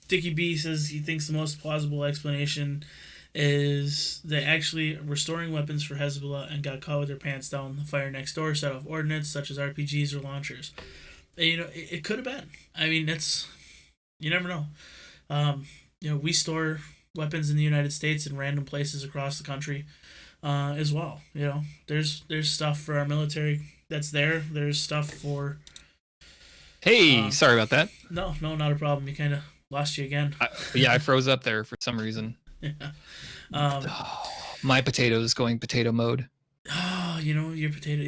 Dickie B says he thinks the most plausible explanation is they actually were storing weapons for Hezbollah and got caught with their pants down. The fire next door set off ordnance such as RPGs or launchers. It could have been. I mean, you never know. We store weapons in the United States in random places across the country as well. There's stuff for our military that's there. There's stuff for. Hey, sorry about that. No, not a problem. You kind of lost you again. I froze up there for some reason. Yeah. My potato is going potato mode. Oh, your potato.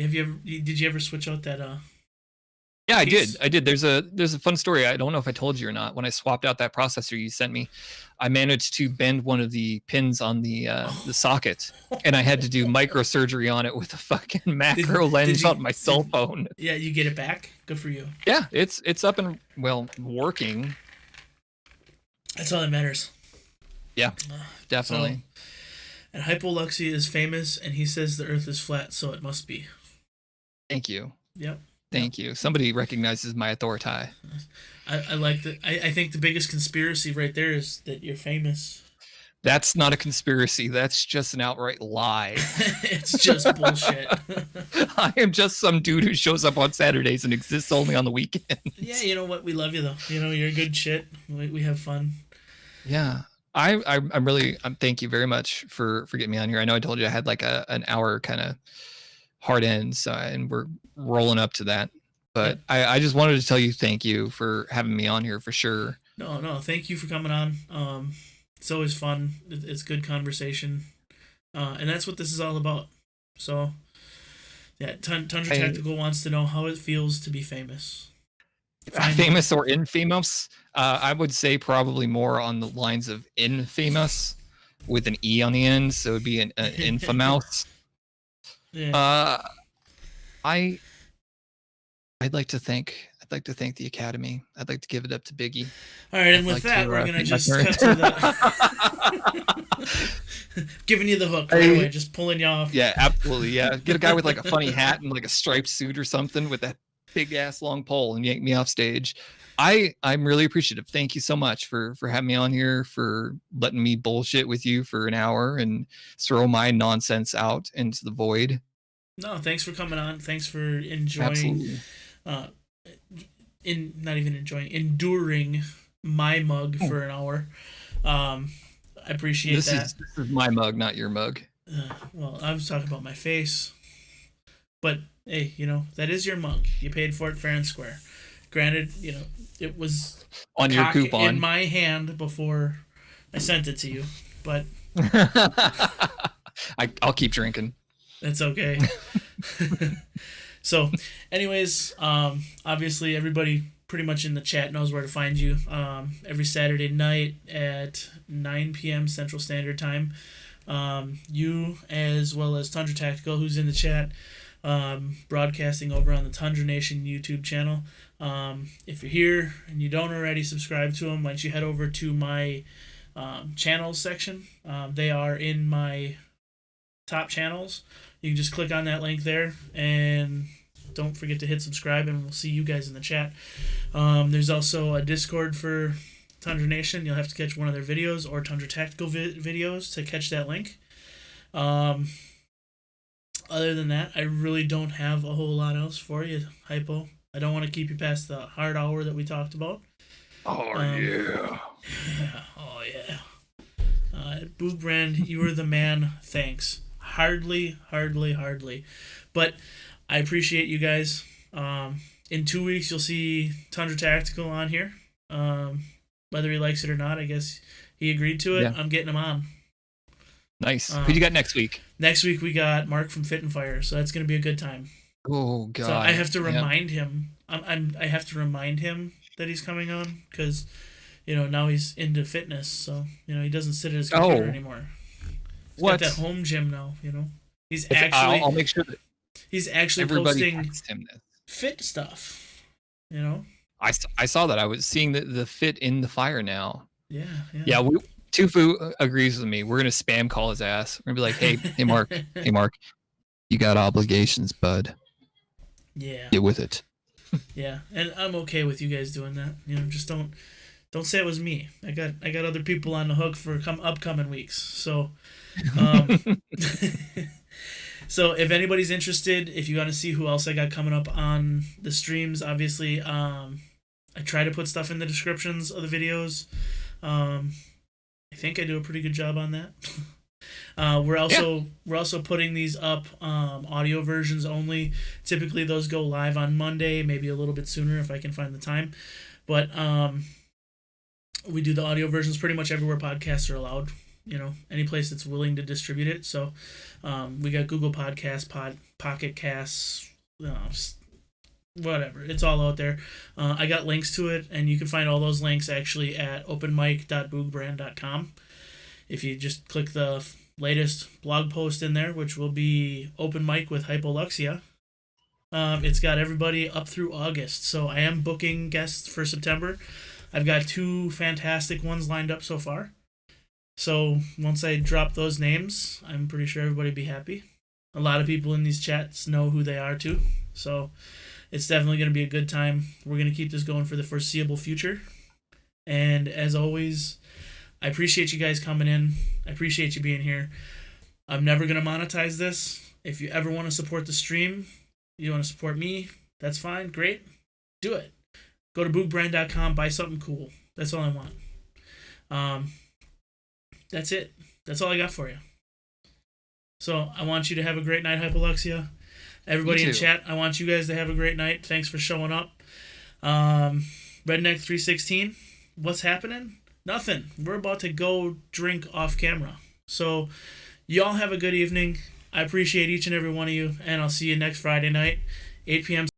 Did you ever switch out that? Yeah, I did. There's a fun story. I don't know if I told you or not. When I swapped out that processor you sent me, I managed to bend one of the pins on the socket, and I had to do microsurgery on it with a fucking macro lens on my cell phone. Yeah, you get it back. Good for you. Yeah, it's up and working. That's all that matters. Yeah, definitely. And Hypoluxia is famous, and he says the Earth is flat, so it must be. Thank you. Yep. Thank you. Somebody recognizes my authority. I like that. I think the biggest conspiracy right there is that you're famous. That's not a conspiracy. That's just an outright lie. It's just bullshit. I am just some dude who shows up on Saturdays and exists only on the weekends. Yeah, you know what? We love you though. You're good shit. We have fun. Yeah. I'm really thank you very much for getting me on here. I know I told you I had like an hour kind of hard end, so and we're rolling up to that. But yeah. I just wanted to tell you thank you for having me on here for sure. No, thank you for coming on. It's always fun. It's good conversation, and that's what this is all about. So, yeah, Tundra Tactical wants to know how it feels to be famous. Famous or infamous? I would say probably more on the lines of infamous with an E on the end, so it would be an infamous. Yeah. I'd like to thank the Academy. I'd like to give it up to Biggie. All right, and with that, we're gonna just cut to the giving you the hook right away, just pulling you off. Yeah, absolutely. Yeah, get a guy with like a funny hat and like a striped suit or something with that big ass long pole and yank me off stage. I'm really appreciative. Thank you so much for having me on here, for letting me bullshit with you for an hour and throw my nonsense out into the void. No, thanks for coming on. Thanks for enjoying. Enduring my mug for an hour. I appreciate that. This is my mug, not your mug. Well, I was talking about my face. But, hey, that is your mug. You paid for it fair and square. Granted, it was on your coupon in my hand before I sent it to you. But I'll keep drinking. That's okay. So, anyways, obviously everybody pretty much in the chat knows where to find you. Every Saturday night at 9 p.m. Central Standard Time. You, as well as Tundra Tactical, who's in the chat, broadcasting over on the Tundra Nation YouTube channel. If you're here and you don't already subscribe to them, why don't you head over to my channels section. They are in my top channels. You can just click on that link there, and don't forget to hit subscribe, and we'll see you guys in the chat. There's also a Discord for Tundra Nation, you'll have to catch one of their videos or Tundra Tactical videos to catch that link. Other than that, I really don't have a whole lot else for you, Hypo. I don't want to keep you past the hard hour that we talked about. Oh, yeah. Oh, yeah. Boog Brand, you are the man. Thanks. Hardly. But I appreciate you guys. In 2 weeks, you'll see Tundra Tactical on here. Whether he likes it or not, I guess he agreed to it. Yeah. I'm getting him on. Nice. Who do you got next week? Next week, we got Mark from Fit and Fire, so that's going to be a good time. Oh, God. So I have to remind him. I have to remind him that he's coming on because, now he's into fitness. So, he doesn't sit at his computer anymore. He's got that home gym now, He's actually... I'll make sure that he's actually posting fit stuff, I saw that. I was seeing the fit in the fire now. Yeah. Tufu agrees with me. We're gonna spam call his ass. We're gonna be like, hey Mark, you got obligations, bud. Yeah. Get with it. Yeah, and I'm okay with you guys doing that. Just don't say it was me. I got other people on the hook for upcoming weeks. So, so if anybody's interested, if you want to see who else I got coming up on the streams, obviously, I try to put stuff in the descriptions of the videos. I think I do a pretty good job on that. We're also putting these up audio versions only. Typically those go live on Monday, maybe a little bit sooner if I can find the time. But we do the audio versions pretty much everywhere podcasts are allowed. Any place that's willing to distribute it. So we got Google Podcasts, Pocket Casts, whatever. It's all out there. I got links to it, and you can find all those links actually at openmic.boogbrand.com. If you just click the latest blog post in there, which will be Open Mic with Hypoluxia, it's got everybody up through August. So I am booking guests for September. I've got 2 fantastic ones lined up so far. So once I drop those names, I'm pretty sure everybody will be happy. A lot of people in these chats know who they are too. So it's definitely going to be a good time. We're going to keep this going for the foreseeable future. And as always, I appreciate you guys coming in. I appreciate you being here. I'm never going to monetize this. If you ever want to support the stream, you want to support me, that's fine. Great. Do it. Go to boogbrand.com, buy something cool. That's all I want. That's it. That's all I got for you. So I want you to have a great night, Hypoluxia. Everybody in chat, I want you guys to have a great night. Thanks for showing up. Redneck 316, what's happening? Nothing. We're about to go drink off camera. So y'all have a good evening. I appreciate each and every one of you, and I'll see you next Friday night, 8 p.m.